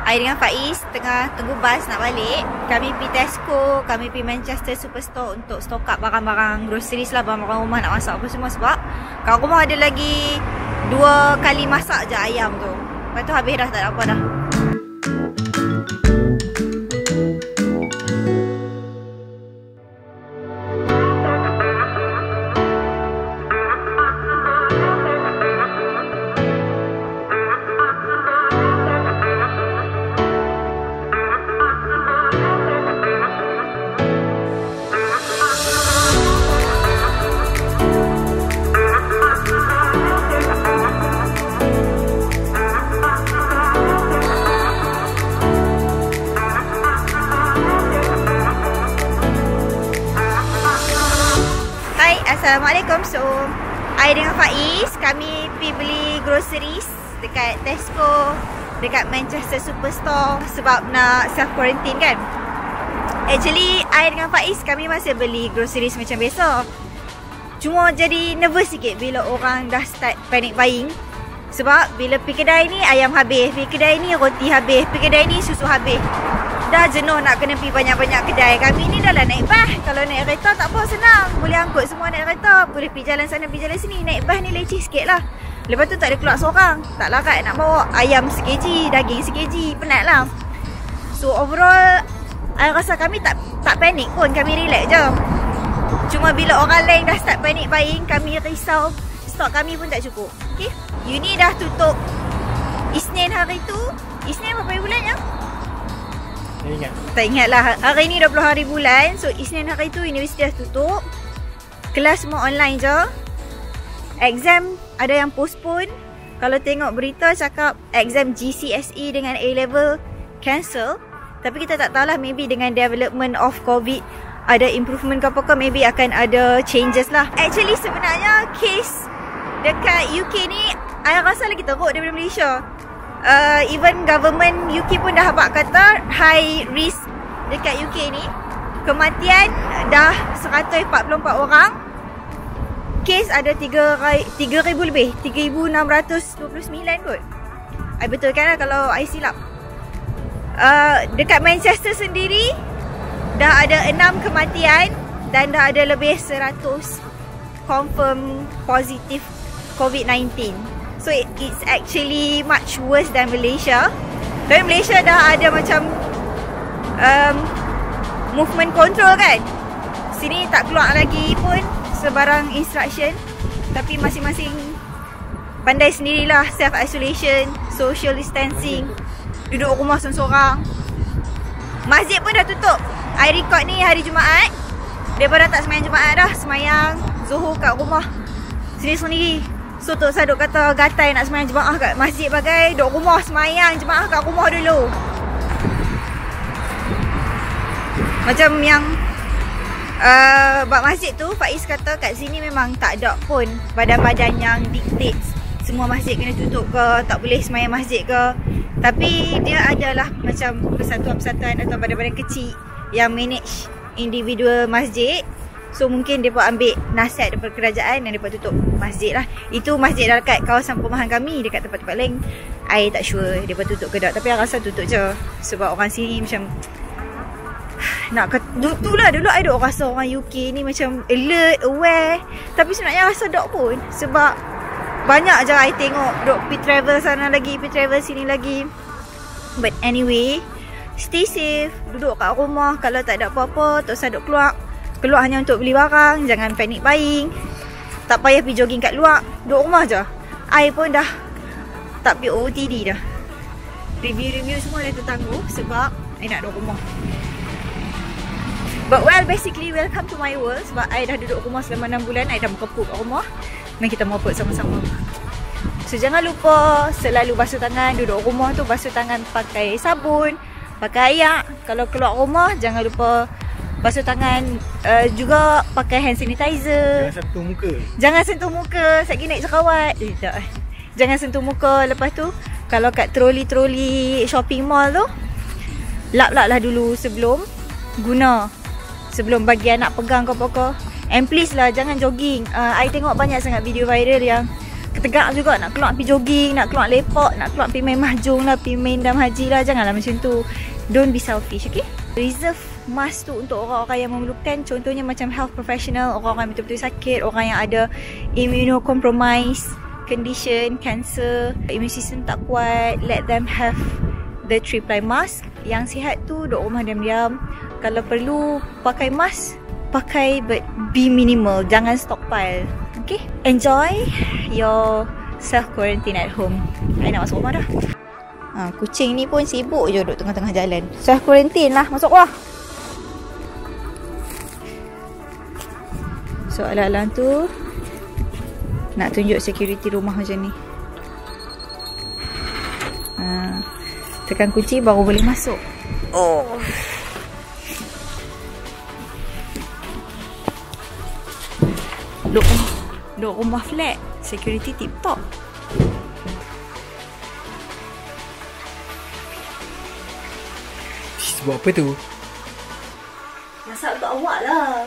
I dengan Faiz tengah tunggu bas nak balik. Kami pergi Tesco, kami pergi Manchester Superstore untuk stock up barang-barang groceries lah, barang-barang rumah nak masak apa semua. Sebab kat rumah ada lagi 2 kali masak je ayam tu. Lepas tu habis dah, tak ada apa dah. Assalamualaikum. So, I dengan Faiz, kami pergi beli groceries dekat Tesco, dekat Manchester Superstore sebab nak self quarantine kan. Actually, I dengan Faiz kami masih beli groceries macam biasa. Cuma jadi nervous sikit bila orang dah start panic buying. Sebab bila pergi kedai ni ayam habis, pergi kedai ni roti habis, pergi kedai ni susu habis. Dah jenuh nak kena pergi banyak-banyak kedai. Kami ni dah lah naik bas. Kalau naik kereta tak apa, senang. Boleh angkut semua naik kereta. Boleh pergi jalan sana, pergi jalan sini. Naik bas ni leceh sikit lah. Lepas tu tak ada keluar seorang. Tak larat nak bawa ayam sekg, daging sekg. Penat lah. So overall, I rasa kami tak panik pun. Kami relax je. Cuma bila orang lain dah start panic buying, kami risau stok kami pun tak cukup. Okay? Uni dah tutup Isnin hari tu. Isnin berapa bulan ya? Tak ingat lah. Hari ni 20 hari bulan. So Isnin hari tu universiti dah tutup. Kelas semua online je. Exam ada yang postpone. Kalau tengok berita cakap exam GCSE dengan A-level cancel. Tapi kita tak tahulah, maybe dengan development of COVID ada improvement ke apa ke, maybe akan ada changes lah. Actually sebenarnya case dekat UK ni I rasa lagi teruk daripada Malaysia. Even government UK pun dah habaq kata high risk dekat UK ni. Kematian dah 144 orang. Kes ada 3,000 lebih, 3,629 kot. I betulkan lah kalau I silap. Dekat Manchester sendiri dah ada 6 kematian dan dah ada lebih 100 confirm positif COVID-19. So it's actually much worse than Malaysia. Tapi Malaysia dah ada macam movement control kan. Sini tak keluar lagi pun sebarang instruction. Tapi masing-masing pandai sendirilah, self isolation, social distancing, duduk rumah seorang-seorang. Masjid pun dah tutup. I record ni hari Jumaat. Daripada tak semayang Jumaat dah, semayang Zuhur kat rumah sendiri-sendiri. So Tok Saduk kata gatai nak semayang jemaah kat masjid bagai duduk rumah semayang jemaah kat rumah dulu. Macam yang bab masjid tu, Faiz kata kat sini memang tak ada pun badan-badan yang dictates semua masjid kena tutup ke, tak boleh semayang masjid ke. Tapi dia adalah macam persatuan-persatuan atau badan-badan kecil yang manage individual masjid. So mungkin mereka ambil nasihat daripada kerajaan dan mereka tutup masjid lah. Itu masjid dekat kawasan perumahan kami. Dekat tempat-tempat lain I tak sure mereka tutup ke tak. Tapi I rasa tutup je. Sebab orang sini macam nak itulah dulu I duk rasa orang UK ni macam alert, aware. Tapi sebenarnya rasa tak pun. Sebab banyak je I tengok duk pergi travel sana lagi, pergi travel sini lagi. But anyway, stay safe. Duduk kat rumah. Kalau tak ada apa-apa, tak usah duk keluar hanya untuk beli barang. Jangan panic buying. Tak payah pergi jogging kat luar. Duduk rumah je. I pun dah tak pergi OOTD dah. Review-review semua dah tertangguh sebab I nak duduk rumah. But well, basically welcome to my world. Sebab I dah duduk rumah selama 6 bulan. I dah mereput kat rumah. Mari kita mereput sama-sama. So jangan lupa selalu basuh tangan. Duduk rumah tu basuh tangan pakai sabun, pakai air. Kalau keluar rumah jangan lupa basuh tangan, juga pakai hand sanitizer. Jangan sentuh muka. Jangan sentuh muka. Satgi naik sekawat. Tak. Jangan sentuh muka. Lepas tu kalau kat troli-troli shopping mall tu, lap-lap lah dulu sebelum guna. Sebelum bagi anak pegang ke apa-apa. And please lah jangan jogging. I tengok banyak sangat video viral yang tegak juga nak keluar pergi jogging, nak keluar lepak, nak keluar pergi main mahjong lah, pergi main dam haji lah. Janganlah macam tu. Don't be selfish, okay? Reserve mask tu untuk orang-orang yang memerlukan. Contohnya macam health professional, orang-orang yang betul-betul sakit, orang yang ada immunocompromised condition, cancer, immune system tak kuat. Let them have the 3-ply mask. Yang sihat tu duduk rumah diam-diam. Kalau perlu pakai mask, pakai but be minimal. Jangan stockpile. Okay? Enjoy your self-quarantine at home. I nak masuk rumah dah. Kucing ni pun sibuk je duduk tengah-tengah jalan. Self-quarantine lah. Masuk rumah. Soalan tu nak tunjuk security rumah macam ni. Tekan kunci baru boleh masuk. Oh. Duduk rumah flat, security tip top. Buat apa tu? Masak untuk awak lah.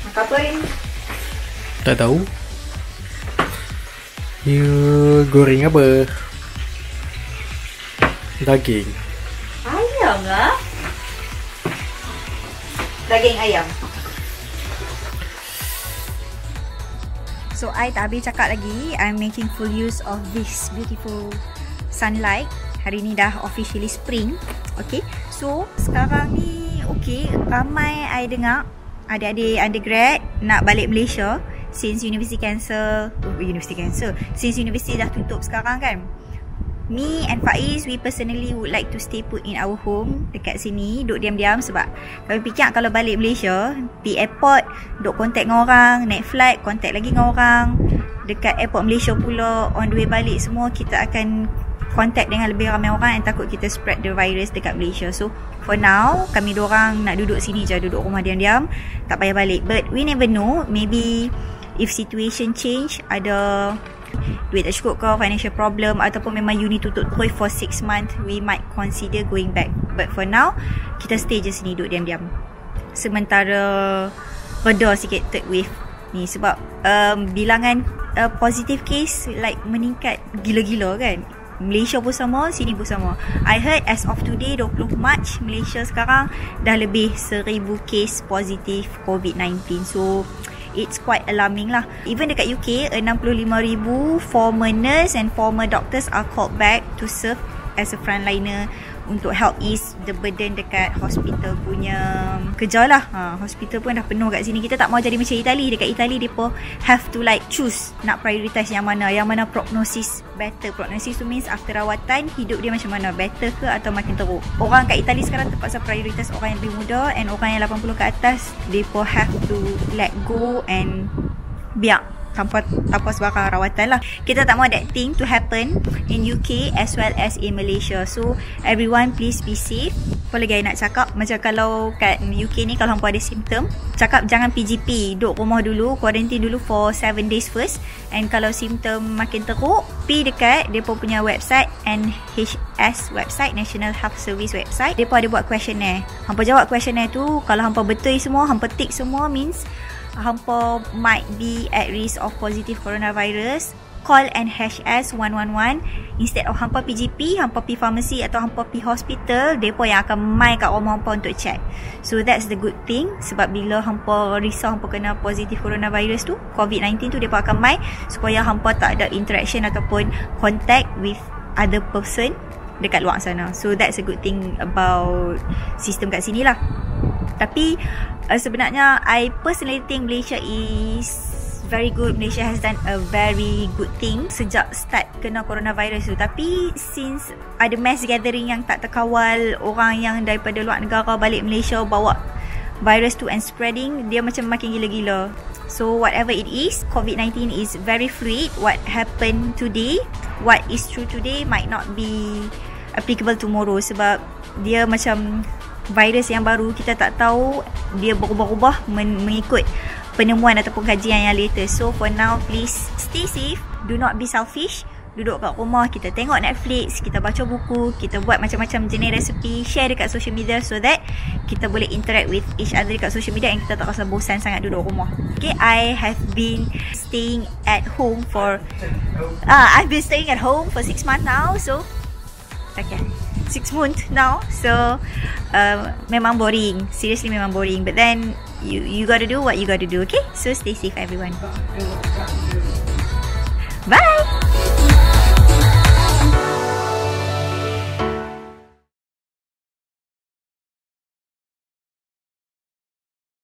Makan apa ni? Tak tahu. You goreng apa? Daging. Ayam lah. Daging ayam. So I tak habis cakap lagi. I'm making full use of this beautiful sunlight. Hari ni dah officially spring. Okay. So sekarang ni okay, ramai I dengar adik-adik undergrad nak balik Malaysia since university cancel. Since university dah tutup sekarang kan. Me and Faiz, we personally would like to stay put in our home dekat sini, duduk diam-diam sebab kami fikir kalau balik Malaysia, pergi airport, duduk contact dengan orang, naik flight, contact lagi dengan orang. Dekat airport Malaysia pula, on the way balik semua, kita akan contact dengan lebih ramai orang and takut kita spread the virus dekat Malaysia. So, for now, kami dorang nak duduk sini je, duduk rumah diam-diam, tak payah balik. But we never know, maybe if situation change, ada duit tak cukup ke, financial problem, ataupun memang uni tutup terus for 6 months, we might consider going back. But for now, kita stay je sini duduk diam-diam sementara reda sikit third wave ni. Sebab bilangan positive case like meningkat gila-gila kan. Malaysia pun sama, sini pun sama. I heard as of today 20 Mac, Malaysia sekarang dah lebih 1000 case positif COVID-19. So it's quite alarming lah. Even dekat UK, 65,000 former nurse and former doctors are called back to serve as a frontliner untuk help ease the burden dekat hospital punya kerja lah. Hospital pun dah penuh kat sini. Kita tak mau jadi macam Itali. Dekat Itali, mereka have to like choose nak prioritize yang mana prognosis better. Prognosis tu means after rawatan, hidup dia macam mana, better ke atau makin teruk. Orang kat Itali sekarang terpaksa prioritize orang yang lebih muda, and orang yang 80 ke atas, mereka have to let go and biar tanpa sebarang rawatan lah. Kita tak mahu that thing to happen in UK as well as in Malaysia. So everyone please be safe. Apa lagi I nak cakap, macam kalau kat UK ni, kalau hampa ada simptom, cakap jangan PGP, duduk rumah dulu, quarantine dulu for 7 days first. And kalau simptom makin teruk, pergi dekat mereka punya website, NHS website, National Health Service website. Mereka ada buat questionnaire. Hampa jawab questionnaire tu, kalau hampa betul semua, hampa tick semua, means hampa might be at risk of positive coronavirus. Call NHS 111 instead of hampa PGP, hampa pergi pharmacy atau hampa pergi hospital. Mereka yang akan mai kat rumah hampa untuk check. So that's the good thing. Sebab bila hampa risau hampa kena positive coronavirus tu, COVID-19 tu, mereka akan mai supaya hampa tak ada interaction ataupun contact with other person dekat luar sana. So that's a good thing about sistem kat sini lah. Tapi sebenarnya I personally think Malaysia is very good. Malaysia has done a very good thing sejak start kena coronavirus tu. Tapi since ada mass gathering yang tak terkawal, orang yang daripada luar negara balik Malaysia bawa virus tu and spreading, dia macam makin gila-gila. So whatever it is, COVID-19 is very fluid. What happened today, what is true today might not be applicable tomorrow. Sebab dia macam virus yang baru, kita tak tahu dia berubah-ubah mengikut penemuan ataupun kajian yang latest. So for now, please stay safe, do not be selfish. Duduk kat rumah, kita tengok Netflix, kita baca buku, kita buat macam-macam jenis resepi, share dekat social media so that kita boleh interact with each other dekat social media, and kita tak rasa bosan sangat duduk rumah. Okay, I have been staying at home for 6 months now. So okay, 6 months now. So memang boring. Seriously memang boring. But then you gotta do what you gotta do. Okay, so stay safe everyone. Bye.